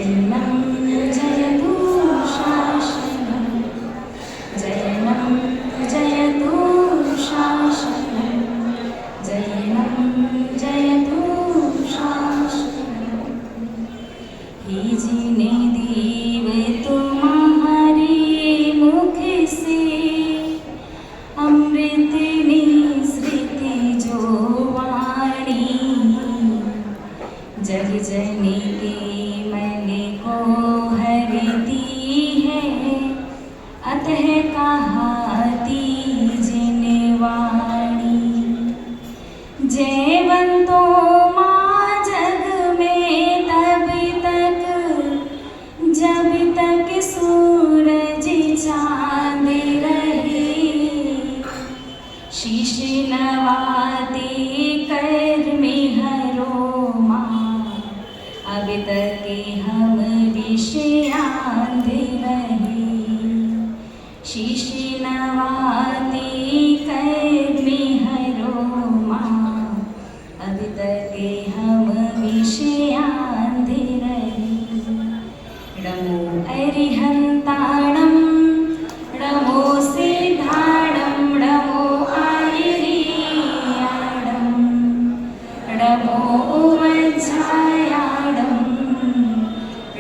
जैनं जयतु शासनं, जैनं जयतु शासनं, जैनं जयतु शासनं। हे जिने देव तुम्हारे मुख से अमृत निसृत जो वाणी, जग जन के मन को हरती है, अतः कहाती जिन वाणी। जयवंतो माँ जग में तब तक जब तक सूरज चांद रहे, शीश नवाते कर में हरो माँ, अब तक हम विषयांध रहे। शीश नवाते कर में हरो माँ, अब तक हम विषयांध रहे। नमो अरिहंताणं, नमो सिद्धाणं, नमो आयर्याणं, नमो मज्जायाणं,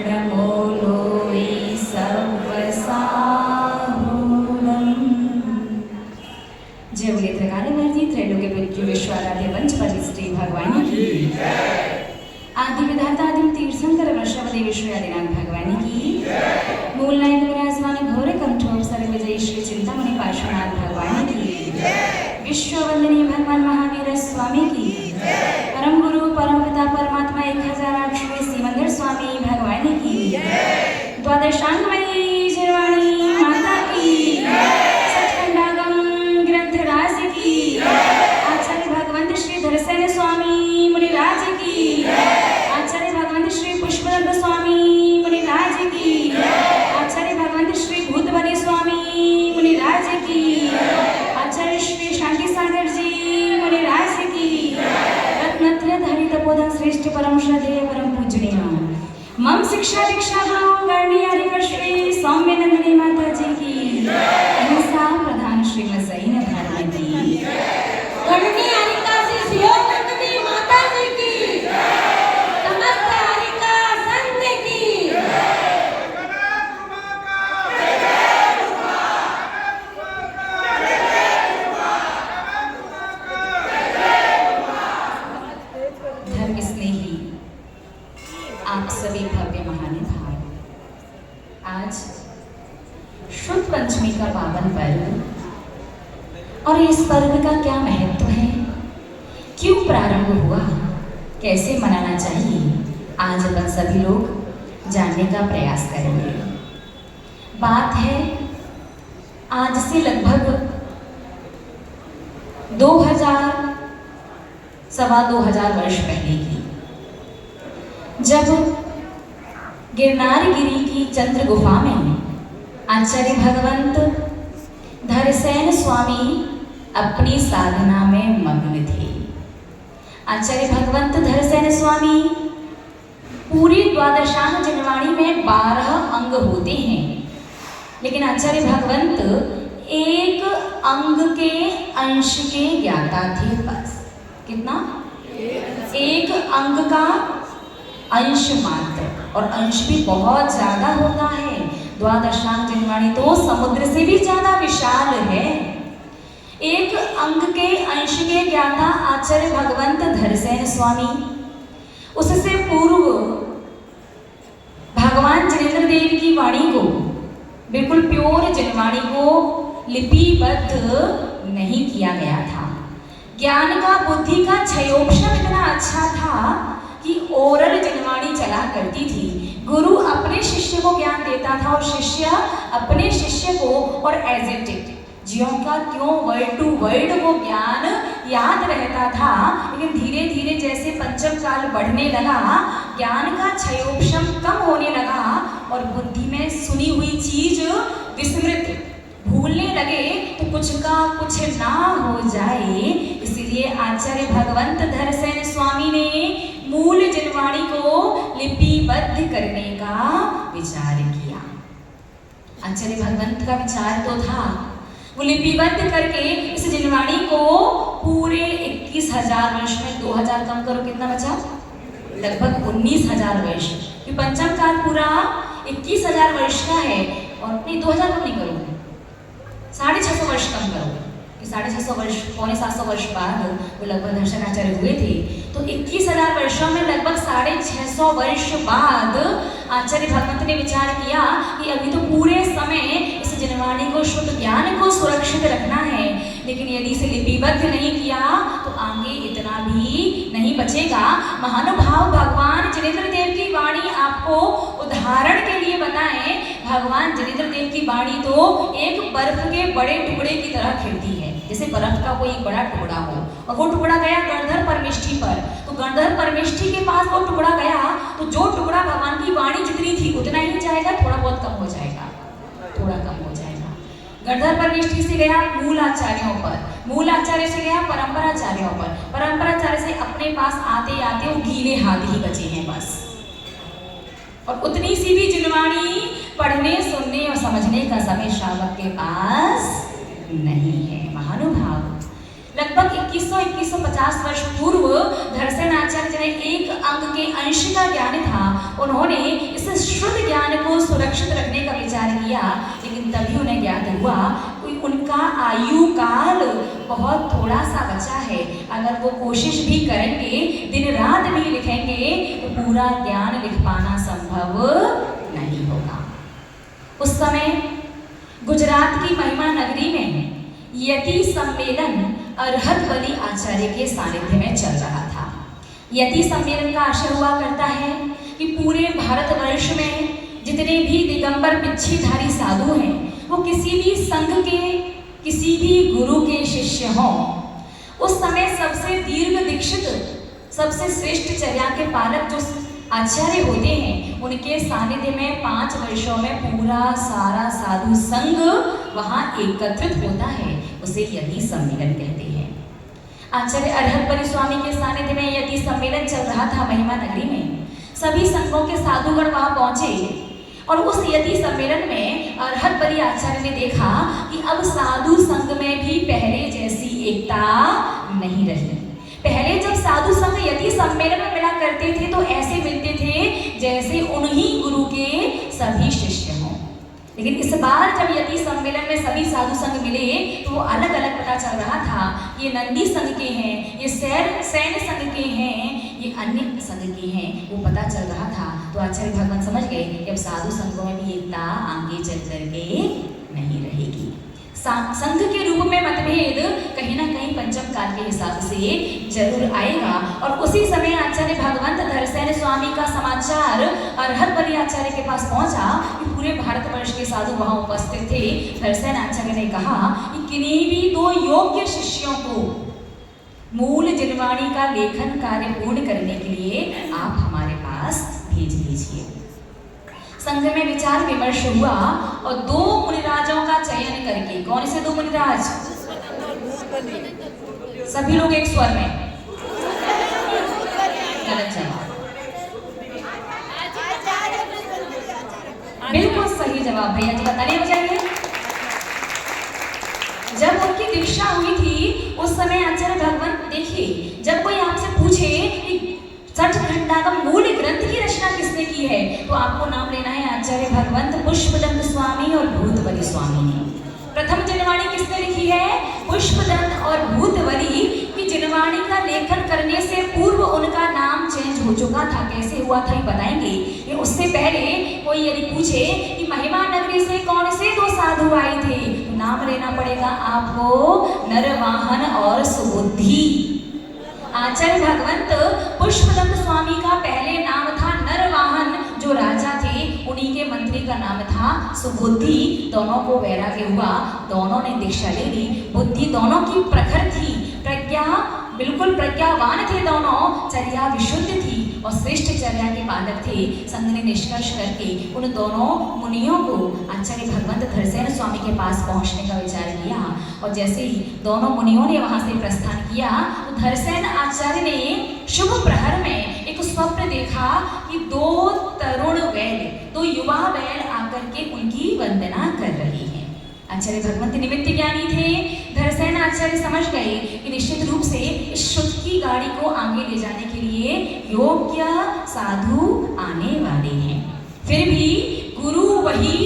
नमो लोई सव्वसाहूणम्। जय बोले त्रिकालवर्ती त्रैलोक्य विश्वाराध्य पंचपति श्री भगवान की आदि विधाता आदि तीर्थंकर वर्षावली विश्वयादिनाथ भगवान की मूल नायक विराजमान घोर कंठोर सर्व विजयी श्री चिंतामणि पार्श्वनाथ भगवान की विश्ववंदनीय भगवान महावीर स्वामी की परम गुरु परम पिता परमात्मा 1008 श्री सिमंदर स्वामी भगवान की द्वादशांगमयी जिरवाणी माता की सचखंडागम ग्रंथराज की आचार्य भगवंत श्री धरसेन स्वामी मुनिराज की आचार्य भगवंत श्री पुष्पदत्त स्वामी मुनिराज की आचार्य भगवंत श्री भूतबली स्वामी मुनिराज की आचार्य श्री शांति सागर जी मुनिराज की रत्नत्रय धारित तपोधन श्रेष्ठ परम श्रद्धेय परम पूजनीय मम शिक्षा दीक्षा गुरु गणनीय श्री सौम्य नंदिनी माता जी की हिंसा प्रधान श्रीमद सहीन भारत की गणनीय हरिका से सियों नंदिनी माता जी की समस्त हरिका संत की धर्म स्नेही आप सभी भव्य महानुभाव, आज शुद्ध पंचमी का पावन पर्व और इस पर्व का क्या महत्व है, क्यों प्रारंभ हुआ, कैसे मनाना चाहिए, आज अपन सभी लोग जानने का प्रयास करेंगे। बात है आज से लगभग 2000 वर्ष पहले की, जब गिरनार गिरी की चंद्र गुफा में आचार्य भगवंत धरसेन स्वामी अपनी साधना में मग्न थे। आचार्य भगवंत धरसेन स्वामी पूरी द्वादशांग जनवाणी में 12 अंग होते हैं, लेकिन आचार्य भगवंत एक अंग के अंश के ज्ञाता थे बस। कितना? एक अंग का अंश मात्र, और अंश भी बहुत ज्यादा होता है। द्वादशांग जनवाणी तो समुद्र से भी ज्यादा विशाल है। एक अंग के अंश के ज्ञाता आचार्य भगवंत धरसेन स्वामी, उससे पूर्व भगवान जिनेंद्र देव की वाणी को, बिल्कुल प्योर जनवाणी को लिपिबद्ध नहीं किया गया था। ज्ञान का बुद्धि का क्षयोक्षम इतना अच्छा था कि ओरल जनवाणी चला करती थी। गुरु अपने शिष्य को ज्ञान देता था और शिष्य अपने शिष्य को, और एज इट ज्यों का त्यों वर्ड टू वर्ड वो ज्ञान याद रहता था। लेकिन धीरे धीरे जैसे पंचम काल बढ़ने लगा, ज्ञान का क्षयोक्षम कम होने लगा और बुद्धि में सुनी हुई चीज विस्मृत, भूलने लगे, तो कुछ का कुछ ना हो जाए, इसलिए आचार्य भगवंत धरसेन स्वामी ने मूल जनवाणी को लिपिबद्ध करने का विचार किया। आचार्य भगवंत का विचार तो था वो लिपिबद्ध करके इस जनवाणी को पूरे 21,000 वर्ष में 2,000 कम करो, कितना बचा? लगभग 19,000 वर्ष। ये पंचम काल पूरा 21,000 वर्ष का है, और नहीं 2,000 कम नहीं करोगे, 650 वर्ष कम करो। 650 वर्ष, 750 वर्ष बाद वो लगभग दर्शनाचार्य हुए थे। तो 21,000 वर्षों में लगभग 650 वर्ष बाद आचार्य भगवंत ने विचार किया कि अभी तो पूरे समय इस जनवाणी को, शुद्ध ज्ञान को सुरक्षित रखना है, लेकिन यदि इसे लिपिबद्ध नहीं किया तो आगे इतना भी नहीं बचेगा। महानुभाव भगवान जिनेंद्र देव की वाणी आपको उदाहरण के लिए बताएं। भगवान जिनेंद्र देव की वाणी तो एक बर्फ के बड़े टुकड़े की तरह खिलती है, जैसे बर्फ का कोई बड़ा टुकड़ा हो, और वो टुकड़ा गया गणधर परमेष्ठी पर, तो गणधर परमेष्ठी के पास वो टुकड़ा गया तो जो टुकड़ा भगवान की वाणी जितनी थी उतना ही जाएगा, थोड़ा बहुत कम हो जाएगा, थोड़ा कम हो जाएगा। गणधर परमेष्ठी से गया मूल आचार्यों पर, मूल आचार्य से गया परंपराचार्यों पर, परंपराचार्य से अपने पास आते आते वो गीले हाथ ही बचे हैं बस। और उतनी सी भी जनवाणी पढ़ने, सुनने और समझने का समय श्रावक के पास नहीं है। महानुभाव लगभग 2150 वर्ष पूर्व धरसेन आचार्य जिन्हें एक अंग के अंश का ज्ञान था, उन्होंने इस शुद्ध ज्ञान को सुरक्षित रखने का विचार किया, लेकिन तभी उन्हें ज्ञात हुआ कि उनका आयु काल बहुत थोड़ा सा बचा है। अगर वो कोशिश भी करेंगे, दिन रात भी लिखेंगे, तो पूरा ज्ञान लिख पाना संभव नहीं होगा। उस समय गुजरात की महिमा नगरी में यति सम्मेलन अरहत बलि आचार्य के सानिध्य में चल रहा था। यति सम्मेलन का आशय हुआ करता है कि पूरे भारतवर्ष में जितने भी दिगंबर पिच्छीधारी साधु हैं, वो किसी भी संघ के, किसी भी गुरु के शिष्य हों। उस समय सबसे दीर्घ दीक्षित, सबसे श्रेष्ठ चर्या के पालक जो आचार्य होते हैं, उनके सानिध्य में 5 वर्षों में पूरा सारा साधु संघ वहाँ एकत्रित होता है, उसे यति सम्मेलन कहते हैं। आचार्य अरहत बलि स्वामी के सानिध्य में यति सम्मेलन चल रहा था महिमा नगरी में। सभी संघों के साधुगण वहाँ पहुँचे, और उस यति सम्मेलन में अरहत बलि आचार्य ने देखा कि अब साधु संघ में भी पहले जैसी एकता नहीं रही। पहले जब साधु संघ यति सम्मेलन में मिला करते थे तो ऐसे मिलते थे जैसे उन्हीं गुरु के सभी शिष्य हों, लेकिन इस बार जब यति सम्मेलन में सभी साधु संघ मिले तो वो अलग अलग पता चल रहा था। ये नंदी संघ के हैं, ये सैन्य संघ के हैं, ये अन्य संघ के हैं, वो पता चल रहा था। तो आचार्य भगवान समझ गए कि अब साधु संघों में भी एकता आगे चल करके नहीं रहेगी। संघ के रूप में मतभेद कहीं ना कहीं पंचम काल के हिसाब से जरूर आएगा। और उसी समय आचार्य भगवंत धरसेन स्वामी का समाचार अरहत बलि आचार्य के पास पहुंचा कि पूरे भारतवर्ष के साधु वहां उपस्थित थे। धरसेन आचार्य ने कहा कि किन्हीं भी 2 योग्य शिष्यों को मूल जनवाणी का लेखन कार्य पूर्ण करने के लिए आप हमारे पास भेज दीजिए। संघ में विचार विमर्श हुआ और 2 मुनिराजों का चयन करके, कौन से 2 मुनिराज? सभी लोग एक स्वर में, गलत जवाब, बिल्कुल सही जवाब। भैया जी बताने बजाइए। जब उनकी दीक्षा हुई थी उस समय आचार्य भगवंत, देखिए जब कोई आपसे पूछे कि सठ खंडा का मूल ग्रंथ की रचना किसने की है, तो आपको नाम लेना है आचार्य भगवंत पुष्पदंत स्वामी और भूतवली स्वामी ने। प्रथम जनवाणी किसने लिखी है? पुष्पदंत और भूतवली की जनवाणी का लेखन करने से पूर्व उनका नाम चेंज हो चुका था। कैसे हुआ था ये बताएंगे। ये उससे पहले कोई यदि पूछे कि महिमा नगरी से कौन से 2 साधु आए थे, तो नाम लेना पड़ेगा आपको नरवाहन और सुबुद्धि। आचार्य भगवंत पुष्पदंत स्वामी का पहले नाम था नरवाहन, जो राजा थे उन्हीं के मंत्री का नाम था सुबुद्धि। दोनों को वैराग्य हुआ, दोनों ने दीक्षा ले ली। बुद्धि दोनों की प्रखर थी, प्रज्ञा बिल्कुल प्रज्ञावान थे दोनों, चर्या विशुद्ध थी और श्रेष्ठ चर्या के पालक थे। संघ ने निष्कर्ष करके उन दोनों मुनियों को आचार्य भगवंत धरसेन स्वामी के पास पहुंचने का विचार किया। और जैसे ही दोनों मुनियों ने वहां से प्रस्थान किया तो धरसेन आचार्य ने शुभ प्रहर में एक स्वप्न देखा कि दो तरुण बैल, दो युवा बैल आकर के उनकी वंदना कर रहे हैं। आचार्य भगवंत निमित्त ज्ञानी थे। धरसेन आचार्य समझ गए कि निश्चित रूप से इस शुद्ध की गाड़ी को आगे ले जाने के लिए योग्य साधु आने वाले हैं। फिर भी गुरु वही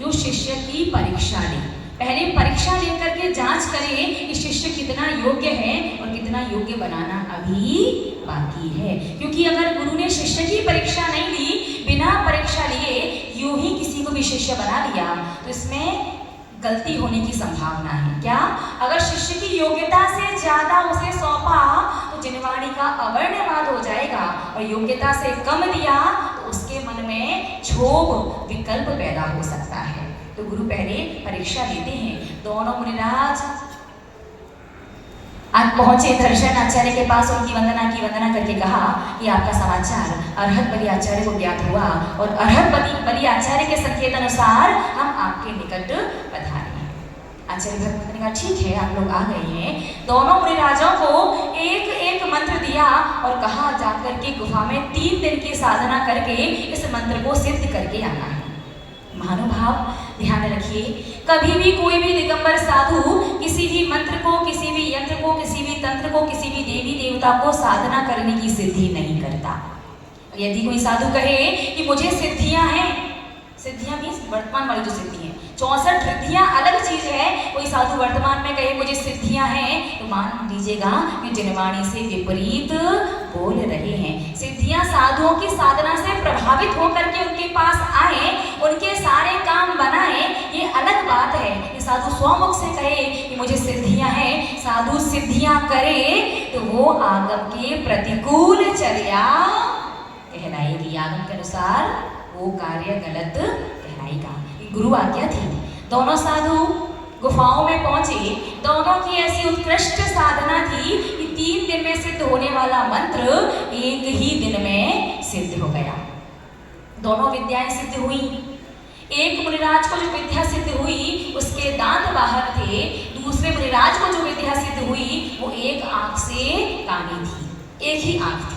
जो शिष्य की परीक्षा ले, पहले परीक्षा लेकर के जांच करे कि शिष्य कितना योग्य है और कितना योग्य बनाना अभी बाकी है। क्योंकि अगर गुरु ने शिष्य की परीक्षा नहीं ली, बिना परीक्षा लिए यूं ही किसी को भी शिष्य बना लिया तो इसमें गलती होने की संभावना है। क्या? अगर शिष्य की योग्यता से ज्यादा उसे सौंपा तो जिनवाणी का अवर्ण्यवाद हो जाएगा, और योग्यता से कम दिया तो उसके मन में क्षोभ विकल्प पैदा हो सकता है। तो गुरु पहले परीक्षा लेते हैं। दोनों मुनिराज आज पहुंचे धरसेन आचार्य के पास, उनकी वंदना करके कहा कि आपका समाचार अर्हत बलि आचार्य को ज्ञात हुआ और अर्हत बलि आचार्य के संकेत अनुसार हम आपके निकट पधारे हैं। आचार्य भगवंत ने कहा ठीक है, आप लोग आ गए हैं। दोनों मुनिराजों को एक एक मंत्र दिया और कहा जाकर के गुफा में 3 दिन की साधना करके इस मंत्र को सिद्ध करके आना है। महानुभाव ध्यान रखिए, कभी भी कोई भी दिगंबर साधु किसी भी मंत्र को, किसी भी यंत्र को, किसी भी तंत्र को, किसी भी देवी देवता को साधना करने की सिद्धि नहीं करता। यदि कोई साधु कहे कि मुझे सिद्धियां हैं, सिद्धियां भी वर्तमान वाली जो सिद्धि है, 64 रिद्धियां अलग चीज है। कोई साधु वर्तमान में कहे मुझे सिद्धियां हैं तो मान लीजिएगा कि जिनवाणी से विपरीत बोल रहे हैं। सिद्धियां साधुओं की साधना से प्रभावित होकर के उनके पास आए, उनके सारे काम बनाए, ये अलग बात है। कि साधु स्वमुख से कहे कि मुझे सिद्धियां हैं, साधु सिद्धियां करे तो वो आगम के प्रतिकूल चर्या कहलाएगी, आगम के अनुसार वो कार्य गलत कहलाएगा। गुरु आज्ञा थी। दोनों साधु गुफाओं में पहुंचे। दोनों की ऐसी उत्कृष्ट साधना थी कि 3 दिन में सिद्ध होने वाला मंत्र एक ही दिन में सिद्ध हो गया। दोनों विद्याएं सिद्ध हुई। एक मुनिराज को जो विद्या सिद्ध हुई उसके दांत बाहर थे, दूसरे मुनिराज को जो विद्या सिद्ध हुई वो एक आंख से कानी थी, एक ही आंख थी।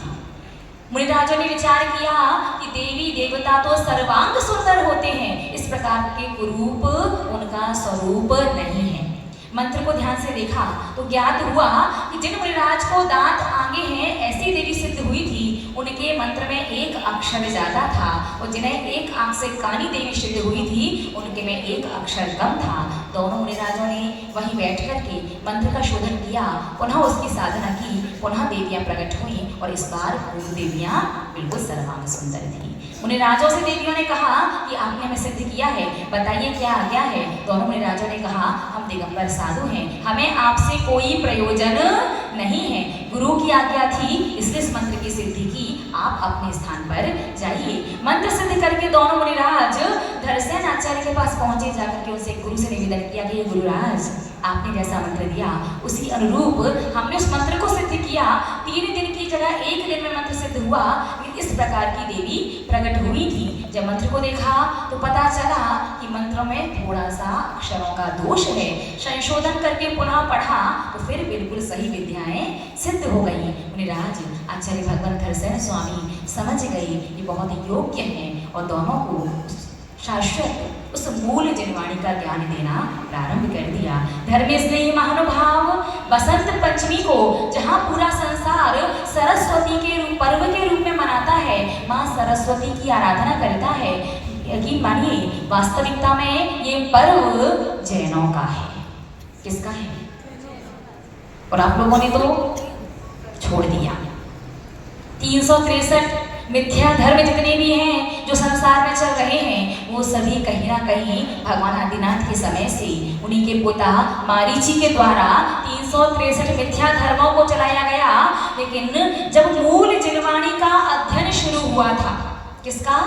मुनिराजों ने विचार किया कि देवी देवता तो सर्वांग सुंदर होते हैं, इस प्रकार के कुरूप उनका स्वरूप नहीं है। मंत्र को ध्यान से देखा तो ज्ञात हुआ कि जिन मुनिराज को दांत आगे हैं ऐसी देवी सिद्ध हुई थी, उनके मंत्र में एक अक्षर ज्यादा था, और जिन्हें एक आंख से कानी देवी सिद्ध हुई थी उनके में एक अक्षर कम था। दोनों मुनिराजों ने वहीं बैठ करके मंत्र का शोधन किया, पुनः उसकी साधना की, पुनः देवियां प्रकट हुई और इस बार पूर्व देवियां बिल्कुल सर्वांग सुंदर थी। मुनिराजों से देवियों ने कहा कि आपने हमें सिद्ध किया है, बताइए क्या आज्ञा है। दोनों मुनिराजों ने कहा हम दिगंबर साधु हैं, हमें आपसे कोई प्रयोजन नहीं है। गुरु की आज्ञा थी इसलिए इस मंत्र की सिद्धि की, आप अपने स्थान पर जाइए। मंत्र सिद्ध करके दोनों मुनिराज धरसेन आचार्य के पास पहुंचे। जाकर के उनसे गुरु से निवेदन किया कि गुरुराज आपने जैसा मंत्र दिया उसी अनुरूप हमने उस मंत्र को सिद्ध किया। 3 दिन की जगह 1 दिन में मंत्र सिद्ध हुआ। इस प्रकार की देवी प्रकट हुई थी। जब मंत्र को देखा तो पता चला कि मंत्र में थोड़ा सा अक्षरों का दोष है। संशोधन करके पुनः पढ़ा तो फिर बिल्कुल सही विद्याएं सिद्ध हो गई। मुनिराज आचार्य भगवंत धरसेन स्वामी समझ गए ये बहुत योग्य हैं और दोनों को शाश्वत उस मूल जिनवाणी का ज्ञान देना प्रारंभ कर दिया। धर्म स्नेही महानुभाव, बसंत पंचमी को जहाँ पूरा संसार सरस्वती के पर्व के रूप में मनाता है, माँ सरस्वती की आराधना करता है, यकीन मानिए वास्तविकता में ये पर्व जैनों का है। किसका है? और आप लोगों ने तो छोड़ दिया। 363 मिथ्या धर्म जितने भी हैं जो संसार में चल रहे हैं वो सभी कहीं ना कहीं भगवान आदिनाथ के समय से उन्हीं के पिता मारीची के द्वारा 363 मिथ्या धर्मों को चलाया गया। लेकिन जब मूल जिनवाणी का अध्ययन शुरू हुआ था, किसका?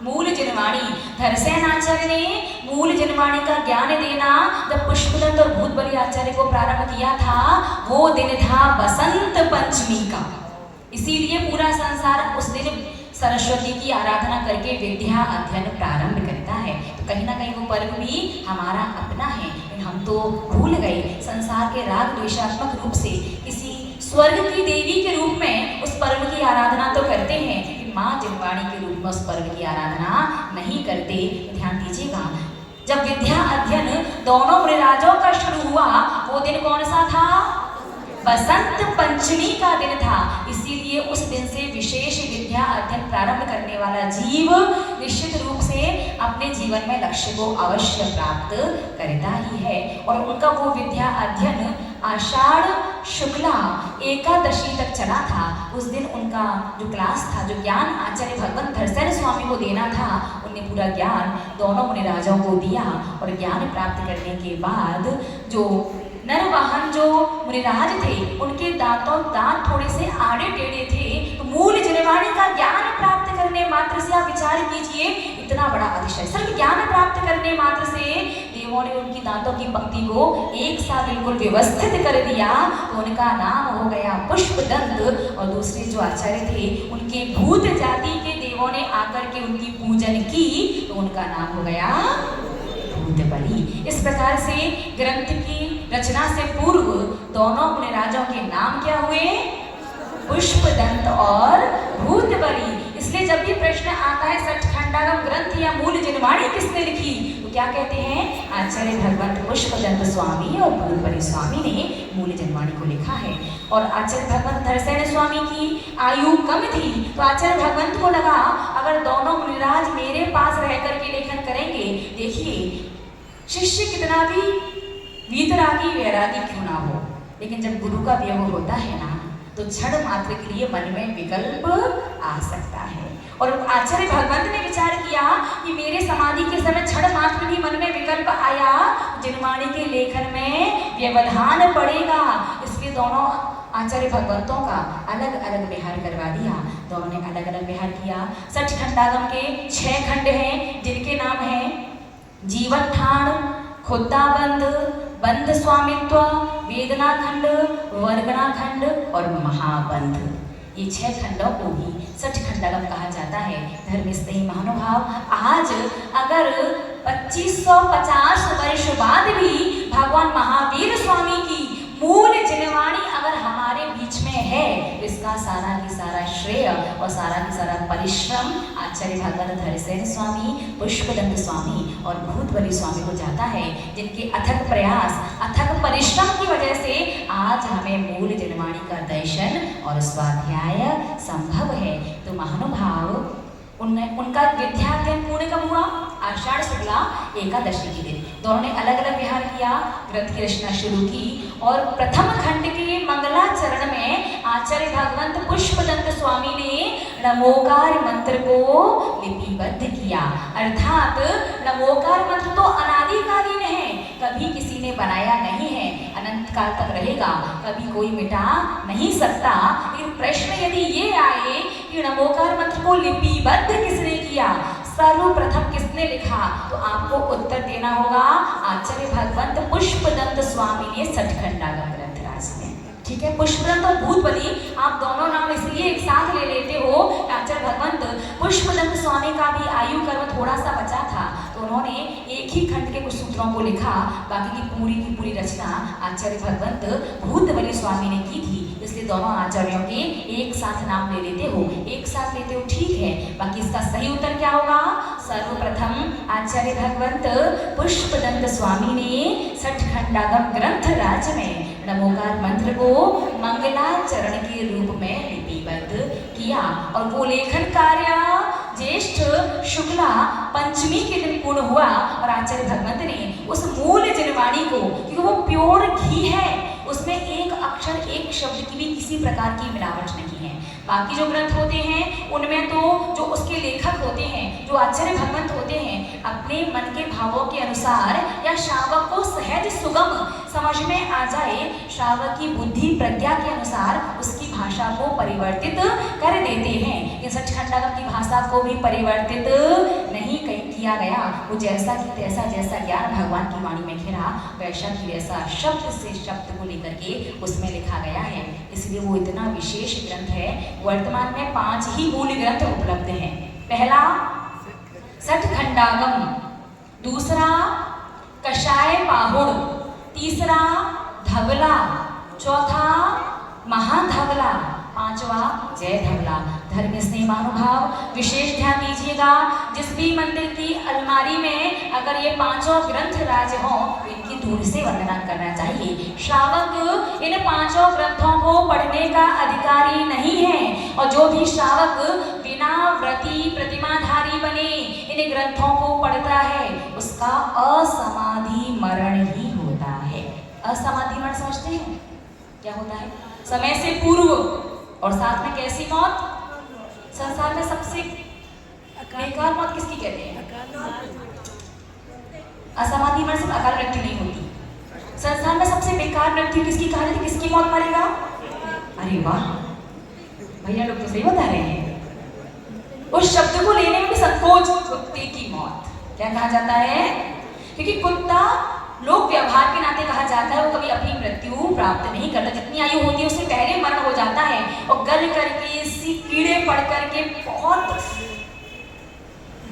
मूल जिनवाणी। धरसेन आचार्य ने मूल जिनवाणी का ज्ञान देना जब पुष्पदत्त और भूतबली आचार्य को प्रारंभ किया था, वो दिन था बसंत पंचमी का। इसीलिए पूरा संसार उस दिन सरस्वती की आराधना करके विद्या अध्ययन प्रारंभ करता है। तो कहीं ना कहीं वो पर्व भी हमारा अपना है, लेकिन हम तो भूल गए संसार के राग द्वेषात्मक रूप से किसी स्वर्ग की देवी के रूप में उस पर्व की आराधना तो करते हैं, लेकिन माँ जिनवाणी के रूप में उस पर्व की आराधना नहीं करते। तो ध्यान दीजिएगा, जब विद्या अध्ययन दोनों मुनिराजों का शुरू हुआ वो दिन कौन सा था? बसंत पंचमी का दिन था। इसीलिए उस दिन से विशेष विद्या अध्ययन प्रारंभ करने वाला जीव निश्चित रूप से अपने जीवन में लक्ष्य को अवश्य प्राप्त करता ही है। और उनका वो विद्या अध्ययन आषाढ़ शुक्ला एकादशी तक चला था। उस दिन उनका जो क्लास था, जो ज्ञान आचार्य भगवंत धरसेन स्वामी को देना था, उनने पूरा ज्ञान दोनों मुनिराजों को दिया। और ज्ञान प्राप्त करने के बाद जो नरवाहन जो मुनिराज थे उनके दांत थोड़े से आड़े टेढ़े थे। तो मूल जिनवाणी का ज्ञान प्राप्त करने मात्र से आप विचार कीजिए, इतना बड़ा अतिशय, सिर्फ ज्ञान प्राप्त करने मात्र से देवों ने उनकी दांतों की पंक्ति को एक साथ बिल्कुल व्यवस्थित कर दिया। तो उनका नाम हो गया पुष्पदंत। और दूसरे जो आचार्य थे उनके भूत जाति के देवों ने आकर के उनकी पूजन की, तो उनका नाम हो गया भूतबली। इस प्रकार से ग्रंथ की रचना से पूर्व दोनों मुनिराजों के नाम क्या हुए? पुष्पदंत और भूतबली। इसलिए जब भी प्रश्न आता है सठखंडागम ग्रंथ या मूल जिनवाणी किसने लिखी, तो क्या कहते हैं? आचार्य भगवंत पुष्पदंत स्वामी और भूतबली स्वामी ने मूल जिनवाणी को लिखा है। और आचार्य भगवंत धरसेन स्वामी की आयु कम थी, तो आचार्य भगवंत को लगा अगर दोनों मुनिराज मेरे पास रह करके लेखन करेंगे, देखिए शिष्य कितना भी वीतरागी वैरागी क्यों ना हो, लेकिन जब गुरु का वियोग होता है ना, तो क्षण मात्र के लिए मन में विकल्प आ सकता है। और आचार्य भगवंत ने विचार किया कि मेरे समाधि के समय क्षण मात्र भी मन में विकल्प आया, जिनवाणी के लेखन में व्यवधान पड़ेगा। इसलिए दोनों आचार्य भगवंतों का अलग अलग विहार करवा दिया। दोनों ने अलग अलग विहार किया। सठखंडागम के 6 खंड हैं, जिनके नाम हैं जीवन ठाण, खुद्दाबंध, बंध स्वामित्व, वेदना खंड, वर्गना खंड और महाबंध। ये 6 खंडों को भी सठखंडागम कहा जाता है। धर्मस्नेही महानुभाव, आज अगर 2550 वर्ष बाद भी भगवान महावीर स्वामी की मूल जिनवाणी अगर हमारे बीच में है, तो इसका सारा की सारा श्रेय और सारा की सारा परिश्रम आचार्य भगवंत धरसेन स्वामी, पुष्पदंत स्वामी और भूतबली स्वामी को जाता है, जिनके अथक प्रयास, अथक परिश्रम की वजह से आज हमें मूल जिनवाणी का दर्शन और स्वाध्याय संभव है। तो महानुभाव, उनका विद्याध्ययन पूर्ण कब हुआ? आषाढ़ शुक्ला एकादशी के दिन। दोनों ने अलग अलग विहार किया, ग्रंथ की रचना शुरू की। और प्रथम खंड के मंगलाचरण में आचार्य भगवंत पुष्पदंत स्वामी ने नमोकार मंत्र को लिपिबद्ध किया। अर्थात नमोकार मंत्र तो अनादिकालीन है, कभी किसी ने बनाया नहीं है, अनंत काल तक रहेगा, कभी कोई मिटा नहीं सकता। लेकिन प्रश्न यदि ये आए कि नमोकार मंत्र को लिपिबद्ध किसने किया, सर्वप्रथम किसने लिखा, तो आपको उत्तर देना होगा आचार्य भगवंत पुष्पदंत स्वामी ने सठखंडागम ग्रंथराज में। ठीक है, पुष्पदंत और भूतबली आप दोनों नाम इसलिए एक साथ ले लेते हो। आचार्य भगवंत पुष्पदंत स्वामी का भी आयु कर्म थोड़ा सा बचा था, तो उन्होंने एक ही खंड के कुछ सूत्रों को लिखा, बाकी की पूरी रचना आचार्य भगवंत भूतबली स्वामी ने की थी। इसलिए दोनों आचार्यों के एक साथ नाम ले लेते हो, एक साथ लेते हो, ठीक है। बाकी इसका सही उत्तर क्या होगा? सर्वप्रथम आचार्य भगवंत पुष्पदंत स्वामी ने सठखंडागम ग्रंथराज में नमोकार मंत्र को मंगलाचरण के रूप में लिपिबद्ध किया। और वो लेखन कार्य ज्येष्ठ शुक्ला पंचमी के दिन पूर्ण हुआ। और आचार्य भगवंत ने उस मूल जिनवाणी को, क्योंकि वो प्योर घी है, उसमें एक अक्षर एक शब्द की भी किसी प्रकार की मिलावट नहीं है। बाकी जो ग्रंथ होते हैं उनमें तो जो उसके लेखक होते हैं, जो आचार्य भगवंत होते हैं, अपने मन के भावों के अनुसार या श्रावक को सहज सुगम समझ में आ जाए, श्रावक की बुद्धि प्रज्ञा के अनुसार उसकी भाषा को परिवर्तित कर देते हैं। इन सठखंडागम की भाषा को भी परिवर्तित नहीं किया किया गया वो जैसा कि तैसा, जैसा ज्ञान भगवान की वाणी में घिरा वैसा कि वैसा शब्द से शब्द को लेकर के उसमें लिखा गया है। इसलिए वो इतना विशेष ग्रंथ है। वर्तमान में 5 ही मूल ग्रंथ उपलब्ध हैं। पहला सठखंडागम, दूसरा कषाय पाहुड़, तीसरा धवला, चौथा महाधवला, पांचवा जय धवला। धर्म स्नेह महानुभाव विशेष ध्यान दीजिएगा, जिस भी मंदिर की अलमारी में अगर ये 5 ग्रंथ राज हो तो इनकी दूर से वंदना करना चाहिए। श्रावक इन 5 ग्रंथों को पढ़ने का अधिकारी नहीं है, और जो भी श्रावक बिना व्रती प्रतिमाधारी बने इन ग्रंथों को पढ़ता है उसका असमाधि मरण ही होता है। असमाधि मरण समझते हैं क्या होता है? समय से पूर्व, और साथ में कैसी मौत? संसार में सबसे बेकार मौत किसकी कहते हैं? असमाधि मरण से अकाल मृत्यु नहीं होती। संसार में सबसे बेकार मृत्यु किसकी कहा जाती है? किसकी मौत मरेगा? अरे वाह, भैया लोग तो सही बता रहे हैं। उस शब्द को लेने में भी संकोच, कुत्ते की मौत। क्या कहा जाता है? क्योंकि कुत्ता लोक व्यवहार के नाते कहा जाता है वो कभी अपनी मृत्यु प्राप्त नहीं करता। जितनी आयु होती है उससे पहले मरण हो जाता है, और गल करके कीड़े पड़ करके बहुत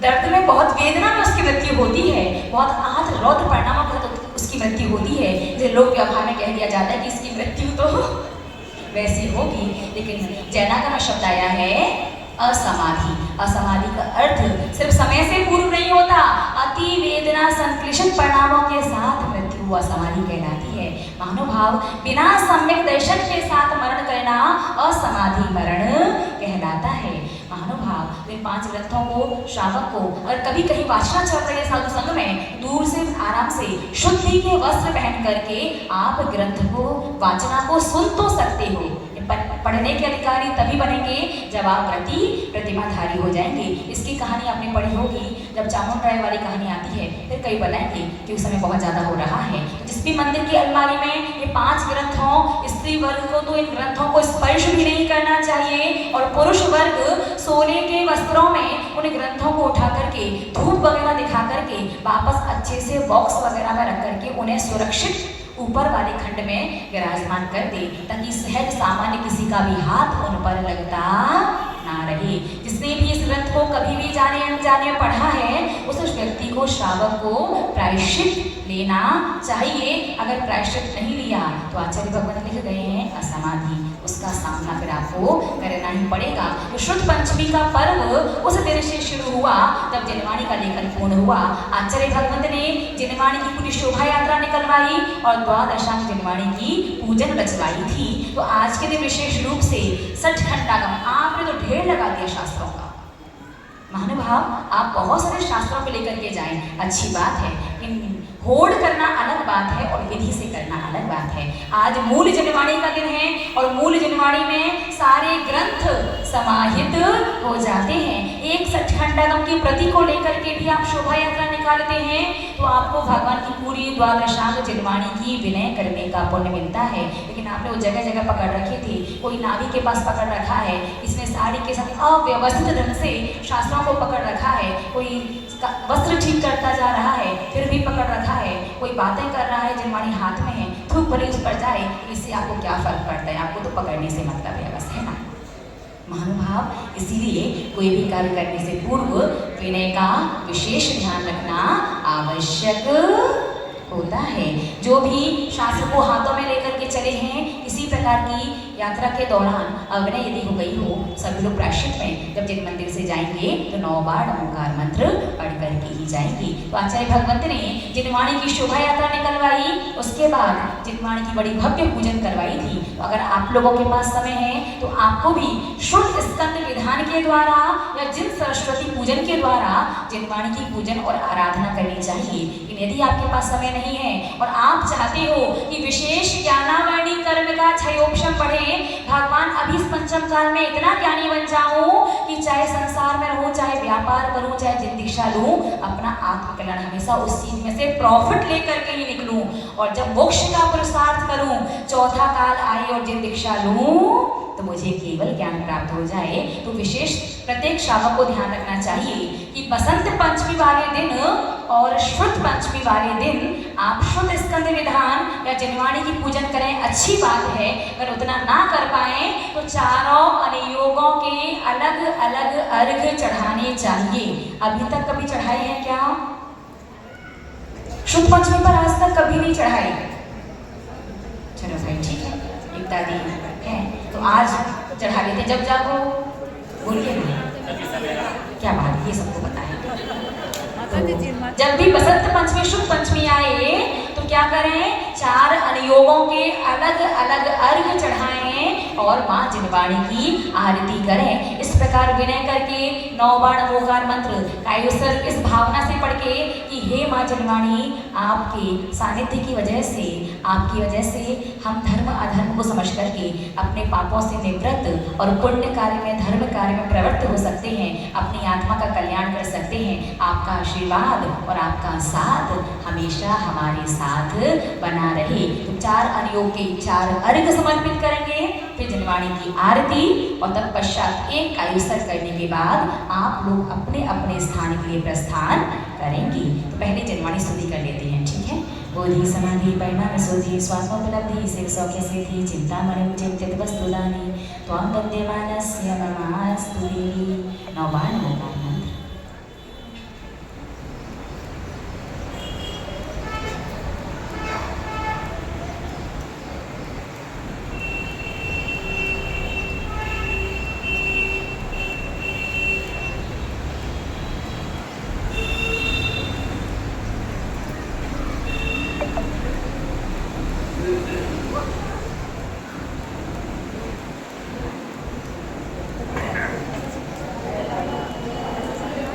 दर्द में, बहुत वेदना में उसकी मृत्यु होती है, बहुत आहत रौद्र परिणामों के साथ उसकी मृत्यु होती है। जो लोक व्यवहार में कह दिया जाता है कि इसकी मृत्यु तो वैसी होगी, लेकिन जैना का शब्द आया है असमाधि। असमाधि का अर्थ सिर्फ समय से पूर्व नहीं होता, अति वेदना संक्लिष्ट परिणामों के साथ मृत्यु असमाधि कहलाती है। महानुभाव बिना सम्यक दर्शन के साथ मरण करना असमाधि मरण कहलाता है। महानुभाव इन 5 ग्रंथों को श्रावक को, और कभी कहीं वाचना चल रही है साधु संघ में, दूर से आराम से शुद्धि के वस्त्र पहन करके आप ग्रंथ को, वाचना को सुन तो सकते हो। पढ़ने के अधिकारी तभी बनेंगे जब आप व्रती प्रतिमाधारी हो जाएंगे। इसकी कहानी आपने पढ़ी होगी, जब चामुंड राय वाली कहानी आती है फिर कई बताएंगे कि उस समय बहुत ज़्यादा हो रहा है। जिस भी मंदिर की अलमारी में ये 5 ग्रंथ हों, स्त्री वर्ग को तो इन ग्रंथों को स्पर्श भी नहीं करना चाहिए, और पुरुष वर्ग सोने के वस्त्रों में उन ग्रंथों को उठा करके, धूप वगैरह दिखा करके वापस अच्छे से बॉक्स वगैरह में रख करके उन्हें सुरक्षित ऊपर वाले खंड में विराजमान कर दे, ताकि सहज सामान्य किसी का भी हाथ उन पर लगता ना रहे। जिसने भी इस ग्रंथ को कभी भी जाने अनजाने पढ़ा है उस व्यक्ति को, श्रावक को प्रायश्चित लेना चाहिए। अगर प्रायश्चित नहीं लिया तो आचार्य भगवान लिख गए हैं असमाधि, उसका सामना फिर आपको करना ही पड़ेगा। तो शुद्ध पंचमी का पर्व उस दिन से शुरू हुआ जब जिनवाणी का लेखन पूर्ण हुआ। आचार्य भगवंत ने जिनवाणी की पूरी शोभा यात्रा निकलवाई और द्वादशांग जिनवाणी की पूजन रचवाई थी। तो आज के दिन विशेष रूप से सठखंडागम, आपने तो ढेर लगा दिया शास्त्रों का। महानुभाव आप बहुत सारे शास्त्रों को लेकर के जाएं, अच्छी बात है, होड़ करना अलग बात है और विधि से करना अलग बात है। आज मूल जिनवाणी का दिन है और मूल जिनवाणी में सारे ग्रंथ समाहित हो जाते हैं। एक सठखंडागम की प्रति को लेकर के भी आप शोभा यात्रा निकालते हैं तो आपको भगवान की पूरी द्वादशांग जिनवाणी की विनय करने का पुण्य मिलता है। लेकिन आपने वो जगह जगह पकड़ रखे थे, कोई नाभि के पास पकड़ रखा है, इसने साड़ी के साथ अव्यवस्थित ढंग से शास्त्रों को पकड़ रखा है, कोई वस्त्र ठीक करता जा रहा है फिर भी पकड़ रखा है, कोई बातें कर रहा है जिनवाणी हाथ में है, थूक भले उस पर जाए, इससे आपको क्या फर्क पड़ता है? आपको तो पकड़ने से मतलब है, बस, है ना महानुभाव। इसीलिए कोई भी कार्य करने से पूर्व विनय का विशेष ध्यान रखना आवश्यक होता है। जो भी शास्त्र को हाथों में लेकर के चले हैं, किसी प्रकार की यात्रा के दौरान अग्नि यदि हो गई हो, सभी लोग प्रायश्चित में जब जिन मंदिर से जाएंगे तो 9 बार नमोकार मंत्र पढ़ करके ही जाएंगे। तो आचार्य भगवंत ने जिनवाणी की शोभा यात्रा निकलवाई, उसके बाद जिनवाणी की बड़ी भव्य पूजन करवाई थी। तो अगर आप लोगों के पास समय है तो आपको भी शुद्ध स्कंद विधान के द्वारा या जिन सरस्वती पूजन के द्वारा जिनवाणी की पूजन और आराधना करनी चाहिए। लेकिन यदि आपके पास समय नहीं है और आप चाहते हो कि विशेष ज्ञानावरणी कर्म का क्षयोपशम पढ़े, भगवान अभी इस पंचम काल में इतना ज्ञानी बन जाऊं कि चाहे संसार में रहूं, चाहे व्यापार करूं, चाहे जिन दीक्षा लूं, अपना आत्मकल्याण हमेशा उस चीज में से प्रॉफिट लेकर के ही निकलूं, और जब मोक्ष का पुरुषार्थ करूं, चौथा काल आए और जिन दीक्षा लूं तो मुझे केवल ज्ञान प्राप्त हो जाए। तो विशेष प्रत्येक श्रावक को ध्यान रखना चाहिए कि बसंत पंचमी वाले दिन और शुद्ध पंचमी वाले दिन आप शुद्ध स्कंद विधान या जिनवाणी की पूजन करें, अच्छी बात है। अगर उतना ना कर पाए तो चारों अनुयोगों के अलग अलग अर्घ चढ़ाने चाहिए। अभी तक कभी चढ़ाई है क्या? शुद्ध पंचमी पर आज तक कभी नहीं चढ़ाई? चलो भाई ठीक है, एक दादी है तो आज चढ़ा लेते। जब जागो बोलिए ना, क्या बात, ये सबको पता है। तो जब भी बसंत पंचमी शुद्ध पंचमी आए तो क्या करें, चार अनुयोगों के अलग अलग अर्घ चढ़ाएं और माँ जिनवाणी की आरती करें। इस प्रकार विनय करके 9 बार नमोकार मंत्र कायोसर इस भावना से पढ़ के कि हे माँ जिनवाणी, आपके सानिध्य की वजह से, आपकी वजह से हम धर्म अधर्म को समझ करके अपने पापों से निवृत्त और पुण्य कार्य में, धर्म कार्य में प्रवृत्त हो सकते हैं, अपनी आत्मा का कल्याण कर सकते हैं। आपका आशीर्वाद और आपका साथ हमेशा हमारे साथ बना रहे। तो 4 अनुयोग के 4 अर्घ समर्पित करेंगे, फिर जिनवाणी की आरती और तत्पश्चात एक कायुसर करने के बाद आप लोग अपने अपने स्थान के लिए प्रस्थान करेंगे। तो पहले जिनवाणी स्तुति कर लेते हैं, ठीक है। बोधि समाधि परिणाम सोधि स्वात्मोपलब्धि सिर सौख्य सिद्धि चिंतामणिं चिंतित वस्तुदानि त्वां वन्द्यमानस्य ममास्तु देवी। 9 बार नमोकार मंत्र।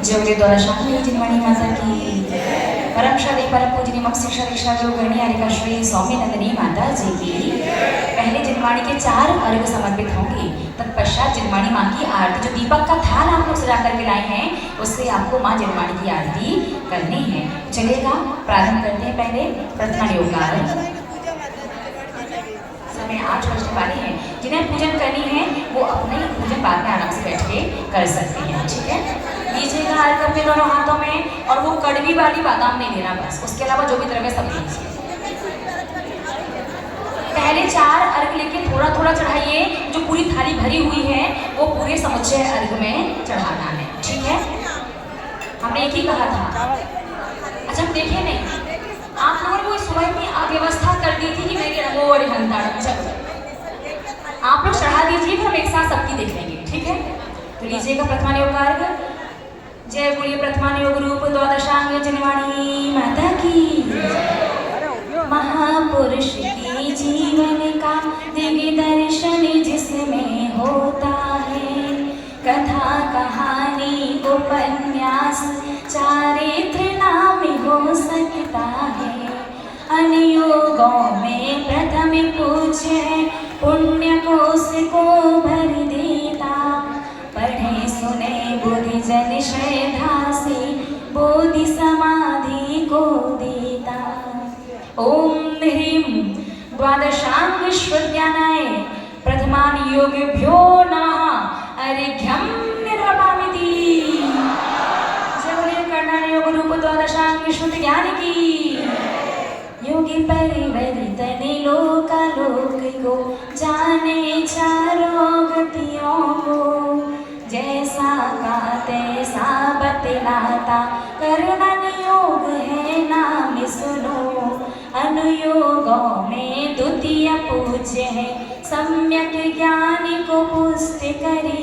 जोगरे द्वारा शांति जिनवाणी माता की परम श्रद्धेय परम पूजनीय मुक्ति शिक्षा योगिनी हरिका श्री सौम्य नंदिनी माता जी की। पहले जिनवाणी के 4 अर्घ समर्पित होंगे, तत्पश्चात जिनवाणी माँ की आरती, जो दीपक का थाल आप लोग सजा करके लाए हैं उससे आपको माँ जिनवाणी की आरती करनी है। चलेगा, प्रारंभ करते हैं। पहले प्रथमा योगार, समय 8 बजने वाले हैं। जिन्हें पूजन करनी है वो अपने पूजन बाद में आराम से बैठ के कर सकते हैं, ठीक है। लीजिएगा अर्घ अपने दोनों हाथों में और वो कड़वी वाली बादाम नहीं लेना बस, उसके अलावा जो भी द्रव्य सब लीजिए। पहले 4 अर्घ लेके थोड़ा थोड़ा चढ़ाइए, जो पूरी थाली भरी हुई है वो पूरे समुच्चय अर्घ में चढ़ाना है, ठीक है। हमने एक ही कहा था। अच्छा देखिए नहीं, आप लोगों ने वो सुबह की व्यवस्था कर दी थी कि मेरे रंगो और आप लोग चढ़ा दीजिए, फिर हम एक साथ सबकी देख लेंगे, ठीक है। तो लीजिएगा प्रथमा योग अर्घ। जय बोलिए प्रथमा योग रूप द्वादशांग जिनवाणी माता की। महापुरुष की जीवन का दिव्य दर्शन जिसमें होता है, कथा कहानी उपन्यास चारित्र नाम हो सकता है। अनुयोगों में प्रथम पूज्य है, पुण्य कोश को भर देता। पढ़े सुने बुद्धि जन श्रद्धा से, बोधि समाधि को देता। ओम ह्रीं द्वादशांग विश्वज्ञानाय प्रथमान योगभ्यो नमः अर्घ्यं निर्वपामिति। जय बोलिए कर्णान योग रूप द्वादशांग विश्वज्ञान की। योगी परिवर्तन लोकालोक को, जाने चारों गतियों को। जैसा का तैसा बतलाता, कर्णन योग है नाम सुनो। अनुयोगों में द्वितीय पूज्य है, सम्यक ज्ञान को पुष्ट करे।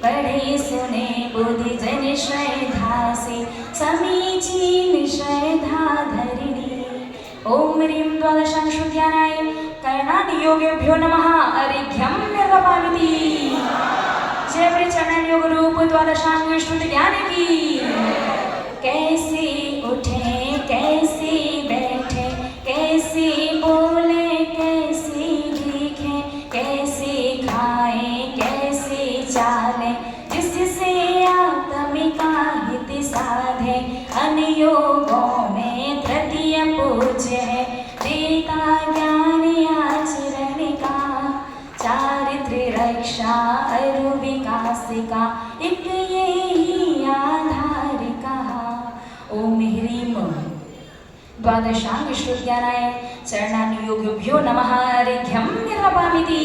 पढ़े सुने बुद्धि जन श्रद्धा से, समीचीन श्रद्धा धरिणी। ओम ह्रीं द्वादशांग श्रुत्यानाय कर्णान योगभ्यो नमः अर्घ्यं निर्वपामिति। जय बोले चरण योग रूप द्वादशांग श्रुत ज्ञान की। कैसे उठे कैसे बैठे, कैसे बोले कैसे देखे, कैसे खाए कैसे चाले, जिससे आत्मिका हित साधे। अनुयोगों में तृतीय पूज्य है, देता ज्ञान आचरण का। चारित्र रक्षा और विकास का एक यही आधार कहा। ओम ह्रीं द्वादशांग श्रुत्यानाय चरणानुयोगिभ्यो नमः अर्घ्यं निर्वपामिति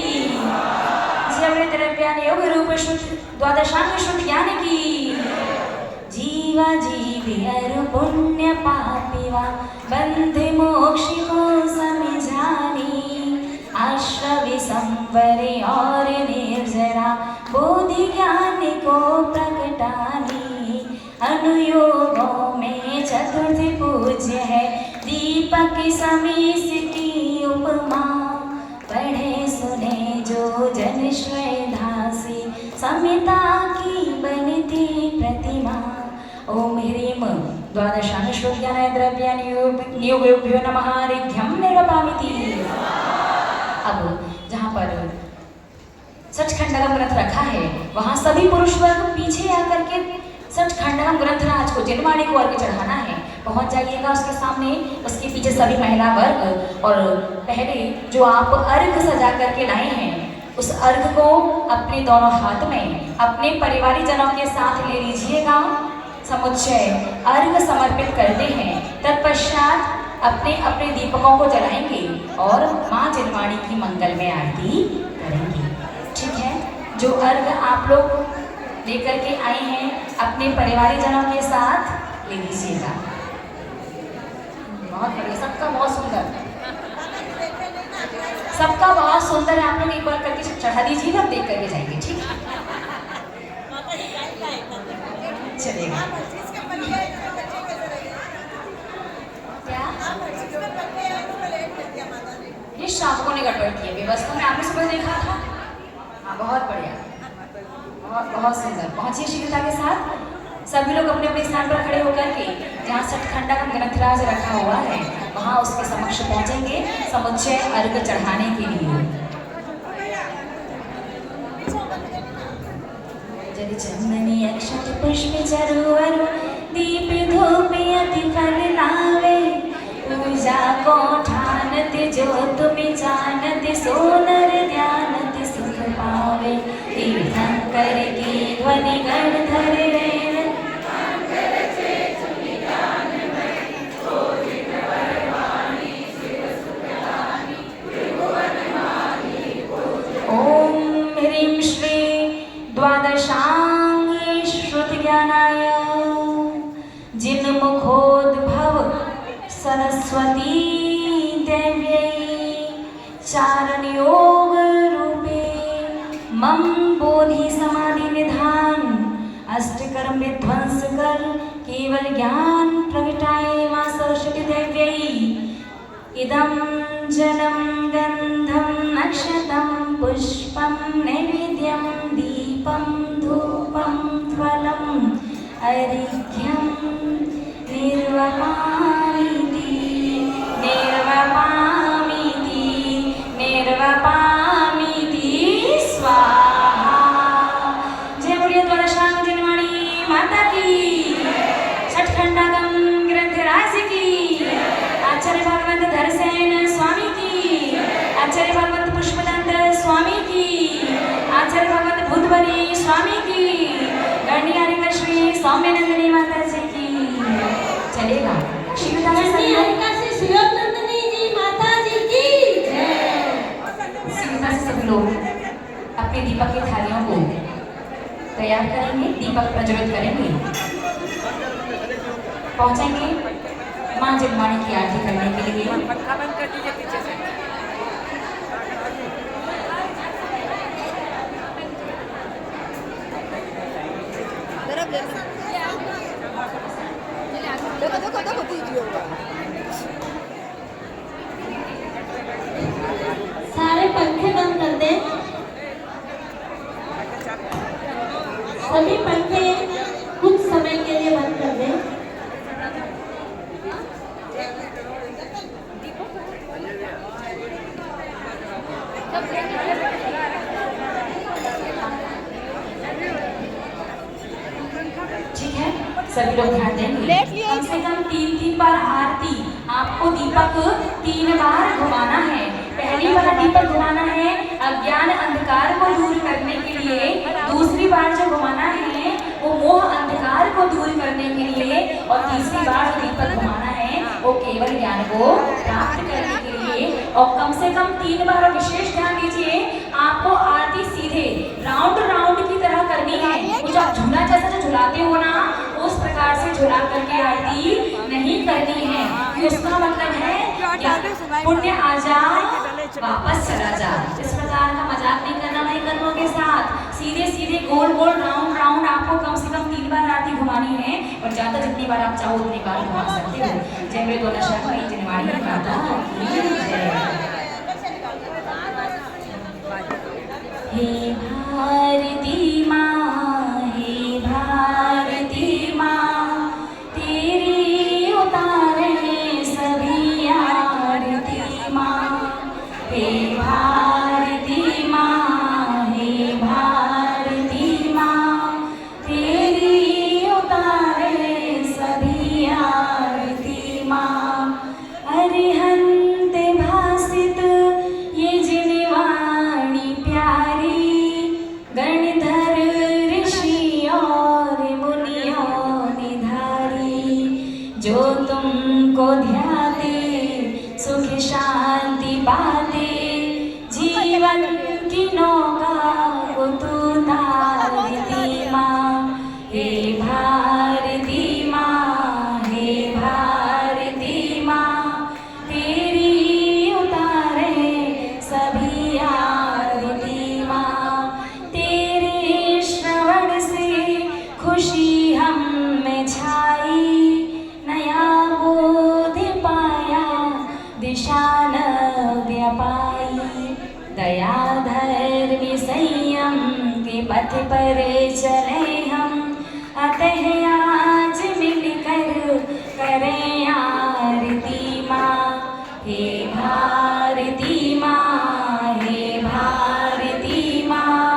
द्रव्यान योग रूप शुद्ध द्वादशांग शुद्ध ज्ञान की जीवा जीवी अरु पुण्य पापिवा बंधे मोक्षी को समझानी आश्रवी संवरे और निर्जरा बोधि ज्ञान को प्रकटानी अनुयोगों में चतुर्थी पूज्य है दीपक समीस की उपमा पढ़े सुने जो जन श्रद्धासी समिता की बनती प्रतिमा ओम ह्रीं द्वादशांग श्रुत्यानाय द्रव्यानुयोगिभ्यो नमः अर्घ्यं निर्वपामिति। अब जहाँ पर सचखंडगम ग्रंथ रखा है वहाँ सभी पुरुष वर्ग पीछे आकर के सचखंडगम ग्रंथराज को जिनवाणी को अर्घ्य चढ़ाना है। पहुंच जाइएगा उसके सामने, उसके पीछे सभी महिला वर्ग और पहले जो आप अर्घ सजा करके लाए हैं उस अर्घ को अपने दोनों हाथ में अपने परिवारी जनों के साथ ले लीजिएगा। समुच्चय अर्घ समर्पित करते हैं, तत्पश्चात अपने अपने दीपकों को जलाएंगे और माँ जिनवाणी की मंगलमय आरती करेंगे। ठीक है, जो अर्घ आप लोग लेकर के आए हैं अपने परिवारी जनों के साथ ले लीजिएगा। बहुत बढ़िया, सबका बहुत सुंदर, सबका बहुत सुंदर है। आप लोग एक बार करके चढ़ा दीजिएगा, आप देख करके जाएंगे। ठीक है, चलेगा। क्या ये श्रावकों ने गड़बड़ की है व्यवस्था में, आपने सुबह देखा था। हाँ, बहुत बढ़िया, बहुत बहुत सुंदर। पहुंचिए शीघ्रता के साथ। सभी लोग अपने अपने स्थान पर खड़े होकर के जहाँ सचखंडगम ग्रंथराज रखा हुआ है वहाँ उसके समक्ष पहुंचेंगे समुच्चय अर्घ चढ़ाने के लिए। जल चंदनी अक्षत पुष्प चरुअरु दीप धूप अति फल लावे पूजा को ठानत जो तुम जानत सोनर ध्यानत सुख पावे तीर्थंकर की ध्वनि गणधर रेण ओम ह्रीं श्री द्वादशांग श्रुतिज्ञानाय जिन्मुखोद्भव सरस्वती देव्यै चारण योग रूपे मम बोधि समाधि निधान अष्टकर्म विध्वंस कर केवल ज्ञान प्रगटाए मां सरस्वती देव्यै इदं जलं गंधं नक्षतं पुष्पं नैवेद्यं दीपं धूपं फलम् अर्घ्यं निर्वपामिति स्वाहा। जय बोलिए द्वादशांग जिनवाणी माता की, सचखंडगम ग्रंथराज की, आचार्य भगवंत धरसेन स्वामी की, आचार्य भगवंत पुष्पदंत स्वामी की, आचार्य भगवंत बुद्धवरी स्वामी की, गणियारिका श्री सौम्यनंदिनी माता जी की। चलेगा शीघ्रता से शिवनंदिनी जी माता जी की जय। शीघ्रता से सभी लोग अपने दीपक की थालियों को तैयार करेंगे, दीपक प्रज्वलित करेंगे, पहुंचेंगे मां जिनवाणी की आरती करने के लिए। पंखा बंद कर दीजिए पीछे से। देखो वीडियो सारे पंखे बंद कर दे, सभी पंखे कुछ समय के लिए बंद कर दे। ठीक है, सभी लोग ध्यान देंगे। कम से कम 3 बार आरती आपको दीपक 3 बार घुमाना है। पहली बार दीपक घुमाना है अज्ञान अंधकार को दूर करने के लिए, दूसरी बार जो घुमाना है वो मोह अंधकार को दूर करने के लिए और तीसरी बार जो दीपक घुमाना है वो केवल ज्ञान को प्राप्त करने के लिए और कम से कम 3 बार। और विशेष ध्यान दीजिए, आपको आरती सीधे राउंड की तरह करनी है। कुछ आप झूला जैसा जो झुलाते हो ना, उस प्रकार से झुला करके आरती नहीं करनी है। उसका मतलब है पुण्य आ जा वापस चला जा। इस प्रकार का मजाक नहीं करना भाई कर्मों के साथ। सीधे सीधे गोल गोल राउंड आपको कम से कम 3 बार आरती घुमानी है और ज्यादा जितनी बार आप चाहो उतनी बार घुमा सकते हो। जय मेरे दोनों शर्मा जिनवाड़ी माता की जय। हे भारती माँ, हे भारती माँ, तेरी उतारे सभी आरती माँ। हे भारती माँ, हे भारती माँ, तेरी उतारे सभी आरती माँ। अरिहंत भासित ये जिनवाणी प्यारी, गणधर ऋषि और मुनियों निधारी। जो तुमको ध्याते सुख शांति पाते, जीवन की नौका को तू तारती माँ। हे भारती माँ, हे भारती माँ, तेरी उतारे सभी आरती माँ। तेरे श्रवण से खुशी हम में छाई, नया बोध पाया दिशा नव्य पाई। दया धर्म संयम के पथ पर चले हम, अतः आज मिलकर करें आरती माँ। हे भारती माँ, हे भारती माँ,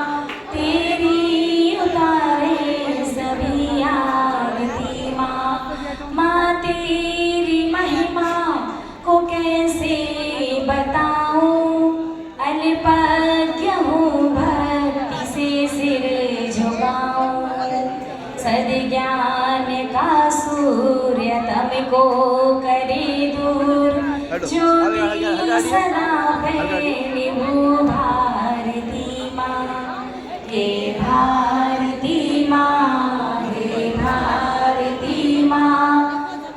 तेरी उतारे सभी आरती माँ। माँ तेरी महिमा को कैसे बताऊं, अल्पज्ञ हूँ भक्ति से सिर झुकाऊं। सद्ज्ञान का सूर्य तुमको करे दूर, ज्योति सदा फैले वो भारती माँ। हे भारती माँ, हे भारती माँ,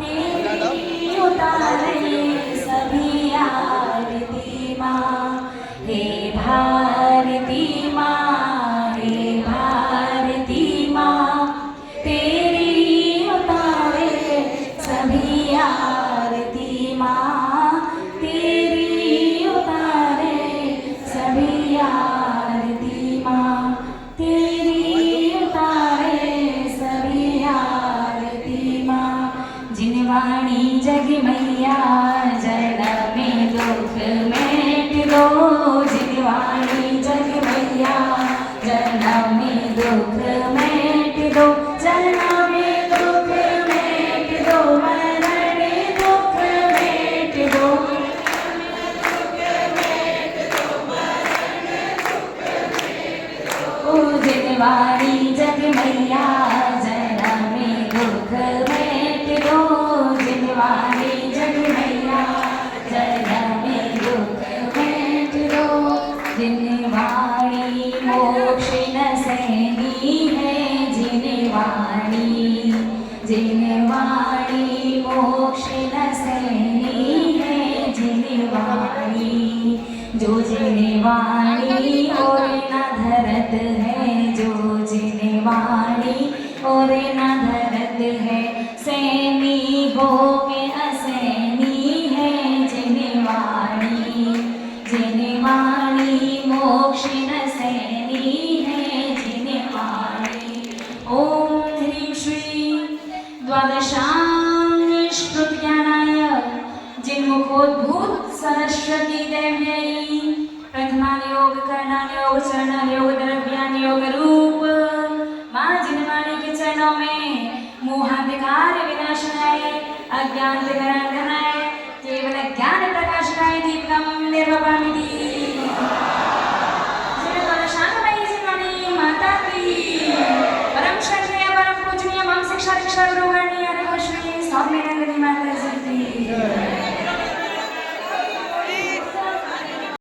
तेरी उतारे सभी आरती माँ। हे भारती माँ, हे भारती माँ, तेरी उतारे सभी आरती माँ। तेरी उतारे सभी आरती माँ, तेरी उतारे सभी आरती माँ। जिनवाणी जग मैया जन्म में दुख मेट दो, जिनवाणी जग मैया जन्म में दुख मेट दो। जन्म में दुख मेट दो, मरण दुख मेट दो। ओ जिनवाणी जग मैया जन्म में दुख मेट दो, जिनवाणी जग मैया जन्म में दुख मेट दो। जिनवाणी मोक्ष न सैनी है, जिनवाणी जिनवाणी मोक्ष न सैनी है, जिनवाणी। जो जिनवाणी और न धरत है, जो जिनवाणी और न धरत है, सैनी हो के असैनी है, जिनवाणी। जिनवाणी मोक्ष न सैनी है, जिनवाणी। ओम ह्रीं श्री द्वादशांग श्रुत्यानाय जिन्मुखोद्भूत सरस्वती देव्यै प्रथमान योग करणान योग चरण योग द्रव्यान योग रूप माँ जिनवाणी के चरणों में मोहांधकार विनाशनाय अज्ञान विनाशनाय केवल ज्ञान प्रकाशनाय दीपकम निर्वपामि।